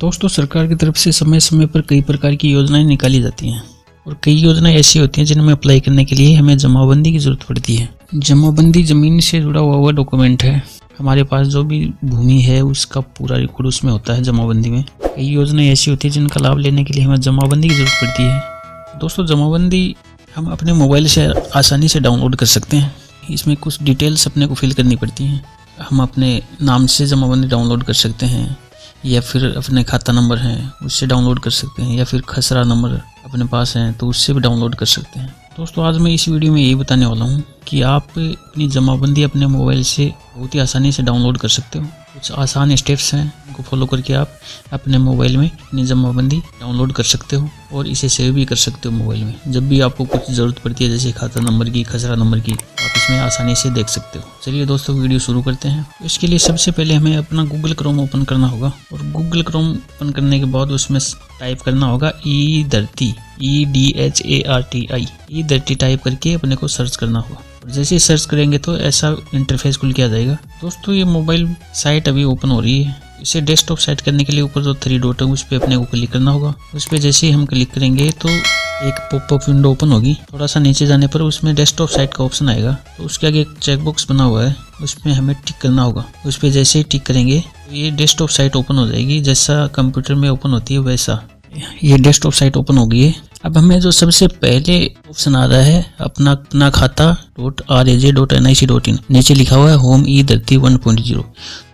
दोस्तों, सरकार की तरफ से समय समय पर कई प्रकार की योजनाएं निकाली जाती हैं और कई योजनाएं ऐसी होती हैं जिनमें अप्लाई करने के लिए हमें जमाबंदी की जरूरत पड़ती है। जमाबंदी जमीन से जुड़ा हुआ डॉक्यूमेंट है। हमारे पास जो भी भूमि है उसका पूरा रिकॉर्ड उसमें होता है जमाबंदी में। कई योजनाएं ऐसी होती है जिनका लाभ लेने के लिए हमें जमाबंदी की जरूरत पड़ती है। दोस्तों, जमाबंदी हम अपने मोबाइल से आसानी से डाउनलोड कर सकते हैं। इसमें कुछ डिटेल्स अपने को फिल करनी पड़ती हैं। हम अपने नाम से जमाबंदी डाउनलोड कर सकते हैं या फिर अपने खाता नंबर है उससे डाउनलोड कर सकते हैं या फिर खसरा नंबर अपने पास है तो उससे भी डाउनलोड कर सकते हैं। दोस्तों, आज मैं इस वीडियो में यही बताने वाला हूँ कि आप अपनी जमाबंदी अपने मोबाइल से बहुत ही आसानी से डाउनलोड कर सकते हो। कुछ आसान स्टेप्स हैं, उनको फॉलो करके आप अपने मोबाइल में अपनी जमाबंदी डाउनलोड कर सकते हो और इसे सेव भी कर सकते हो मोबाइल में। जब भी आपको कुछ ज़रूरत पड़ती है जैसे खाता नंबर की, खसरा नंबर की, आप इसमें आसानी से देख सकते हो। चलिए दोस्तों, वीडियो शुरू करते हैं। इसके लिए सबसे पहले हमें अपना गूगल क्रोम ओपन करना होगा और गूगल क्रोम ओपन करने के बाद उसमें टाइप करना होगा ई धरती, EDHARTI, ई धरती टाइप करके अपने को सर्च करना होगा। और जैसे ही सर्च करेंगे तो ऐसा इंटरफेस खुल के आ जाएगा। दोस्तों, ये मोबाइल साइट अभी ओपन हो रही है। इसे डेस्कटॉप साइट करने के लिए ऊपर जो 3 डॉट है उस पर अपने को क्लिक करना होगा। उस पर जैसे ही हम क्लिक करेंगे तो एक पॉपअप विंडो ओपन होगी। थोड़ा सा नीचे जाने पर उसमें डेस्कटॉप साइट का ऑप्शन आएगा तो उसके आगे एक चेकबॉक्स बना हुआ है, उसमें हमें टिक करना होगा। उस पर जैसे ही टिक करेंगे तो ये डेस्कटॉप साइट ओपन हो जाएगी। जैसा कंप्यूटर में ओपन होती है वैसा ये डेस्कटॉप साइट ओपन हो गई है। अब हमें जो सबसे पहले ऑप्शन आ रहा है अपना खाता .raj.nic.in, नीचे लिखा हुआ है होम ई धरती 1.0,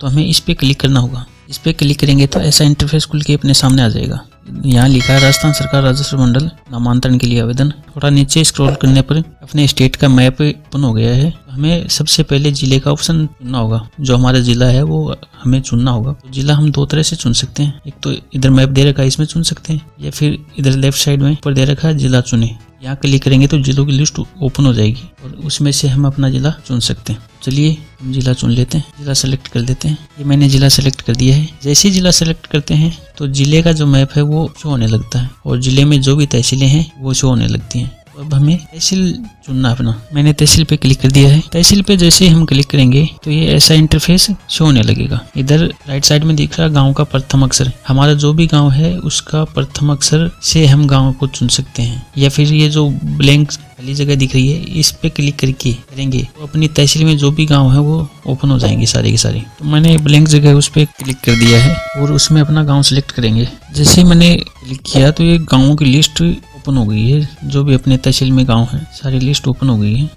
तो हमें इस पे क्लिक करना होगा। इस पे क्लिक करेंगे तो ऐसा इंटरफेस खुल के अपने सामने आ जाएगा। यहाँ लिखा है राजस्थान सरकार राजस्व मंडल नामांतरण के लिए आवेदन। थोड़ा नीचे स्क्रॉल करने पर अपने स्टेट का मैप ओपन हो गया है। हमें सबसे पहले जिले का ऑप्शन चुनना होगा। जो हमारा जिला है वो हमें चुनना होगा। तो जिला हम 2 तरह से चुन सकते हैं। एक तो इधर मैप दे रखा है इसमें चुन सकते हैं या फिर इधर लेफ्ट साइड में ऊपर दे रखा है जिला चुने, यहाँ क्लिक करेंगे तो जिलों की लिस्ट ओपन हो जाएगी और उसमें से हम अपना जिला चुन सकते हैं। चलिए हम जिला चुन लेते हैं, जिला सेलेक्ट कर देते हैं। ये मैंने जिला सेलेक्ट कर दिया है। जैसे ही जिला सेलेक्ट करते हैं तो जिले का जो मैप है वो शो होने लगता है और जिले में जो भी तहसीलें हैं वो शो होने लगती हैं। अब हमें तहसील चुनना अपना। मैंने तहसील पे क्लिक कर दिया है। तहसील पे जैसे ही हम क्लिक करेंगे तो ये ऐसा इंटरफेस शो होने लगेगा। इधर राइट साइड में दिख रहा है गांव का प्रथम अक्षर। हमारा जो भी गांव है उसका प्रथम अक्षर से हम गांव को चुन सकते हैं या फिर ये जो ब्लैंक खाली जगह दिख रही है इस पे क्लिक करके करेंगे तो अपनी तहसील में जो भी गाँव है वो ओपन हो जाएंगे सारे के सारे। तो मैंने ब्लैंक जगह उस पर क्लिक कर दिया है और उसमें अपना गाँव सेलेक्ट करेंगे। जैसे मैंने क्लिक किया तो ये गाँवों की लिस्ट ओपन हो गई है। जो भी अपने तहसील में गांव है सारी लिस्ट ओपन हो गई है।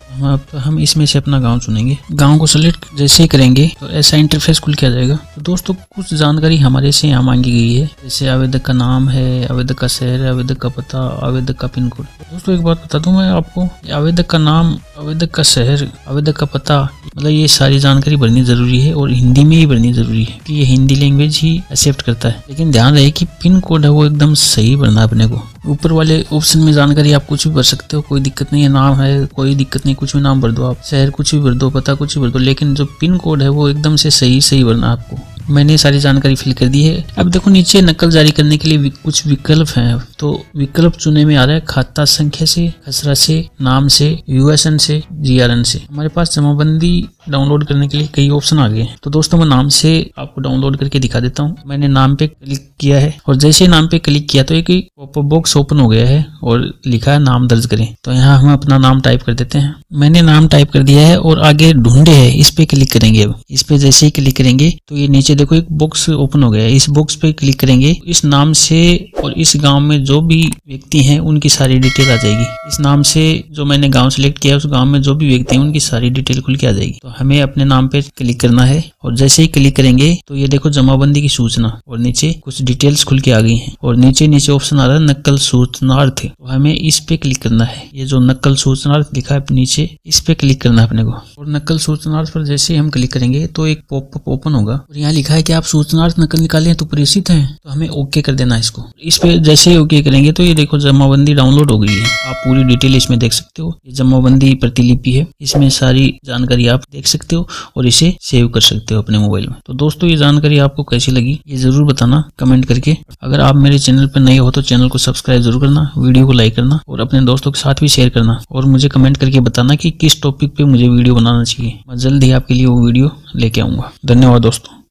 हम इसमें से अपना गांव चुनेंगे। गांव को सेलेक्ट जैसे ही करेंगे तो ऐसा इंटरफेस खुल के आ जाएगा। तो दोस्तों, कुछ जानकारी हमारे से यहाँ मांगी गई है जैसे आवेदक का नाम है, आवेदक का शहर, आवेदक का पता, आवेदक का पिन कोड। दोस्तों, एक बात बता दूं मैं आपको, आवेदक का नाम, आवेदक का शहर, आवेदक का पता, मतलब ये सारी जानकारी भरनी जरूरी है और हिंदी में ही भरनी जरूरी है कि ये हिंदी लैंग्वेज ही एक्सेप्ट करता है। लेकिन ध्यान रहे कि पिन कोड है वो एकदम सही भरना अपने को। ऊपर वाले ऑप्शन में जानकारी आप कुछ भी भर सकते हो, कोई दिक्कत नहीं है। नाम है कोई दिक्कत नहीं, कुछ भी नाम भर दो आप, शहर कुछ भी भर दो, पता कुछ भी भर दो, लेकिन जो पिन कोड है वो एकदम से सही भरना आपको। मैंने सारी जानकारी फिल कर दी है। अब देखो नीचे नकल जारी करने के लिए कुछ विकल्प हैं। तो विकल्प चुने में आ रहा है खाता संख्या से, खसरा से, नाम से, USN से, GRN से। हमारे पास जमाबंदी डाउनलोड करने के लिए कई ऑप्शन आ गए हैं। तो दोस्तों, मैं नाम से आपको डाउनलोड करके दिखा देता हूँ। मैंने नाम पे क्लिक किया है और जैसे नाम पे क्लिक किया तो एक पॉपअप बॉक्स ओपन हो गया है और लिखा है नाम दर्ज करें। तो यहाँ हम अपना नाम टाइप कर देते हैं। मैंने नाम टाइप कर दिया है और आगे ढूंढे है इस पे क्लिक करेंगे। अब इस पे जैसे ही क्लिक करेंगे तो ये नीचे देखो एक बॉक्स ओपन हो गया है। इस बॉक्स पे क्लिक करेंगे, इस नाम से और इस गांव में जो भी व्यक्ति हैं उनकी सारी डिटेल आ जाएगी। इस नाम से जो मैंने गांव सेलेक्ट किया उस गांव में जो भी व्यक्ति हैं उनकी सारी डिटेल खुल के आ जाएगी। तो हमें अपने नाम पे क्लिक करना है और जैसे ही क्लिक करेंगे तो ये देखो जमाबंदी की सूचना और नीचे कुछ डिटेल्स खुल के आ गई हैं और नीचे ऑप्शन आ रहा है नकल सूचनार्थ। तो हमें इस पे क्लिक करना है। ये जो नकल सूचनार्थ लिखा है नीचे इस पे क्लिक करना है अपने को। और नकल सूचनार्थ पर जैसे ही हम क्लिक करेंगे तो एक पॉपअप ओपन होगा और यहाँ लिखा है कि आप सूचनार्थ नकल निकाले तो प्रेषित हैं। तो हमें ओके कर देना है इसको। इस पे जैसे ही ओके करेंगे तो ये देखो जमाबंदी डाउनलोड हो गई है। आप पूरी डिटेल इसमें देख सकते हो। ये जमाबंदी प्रतिलिपि है, इसमें सारी जानकारी आप देख सकते हो और इसे सेव कर सकते हो अपने मोबाइल में। तो दोस्तों, ये जानकारी आपको कैसी लगी ये जरूर बताना कमेंट करके। अगर आप मेरे चैनल पर नए हो तो चैनल को सब्सक्राइब जरूर करना, वीडियो को लाइक करना और अपने दोस्तों के साथ भी शेयर करना और मुझे कमेंट करके बताना कि किस टॉपिक पे मुझे वीडियो बनाना चाहिए। मैं जल्द ही आपके लिए वो वीडियो लेके आऊंगा। धन्यवाद दोस्तों।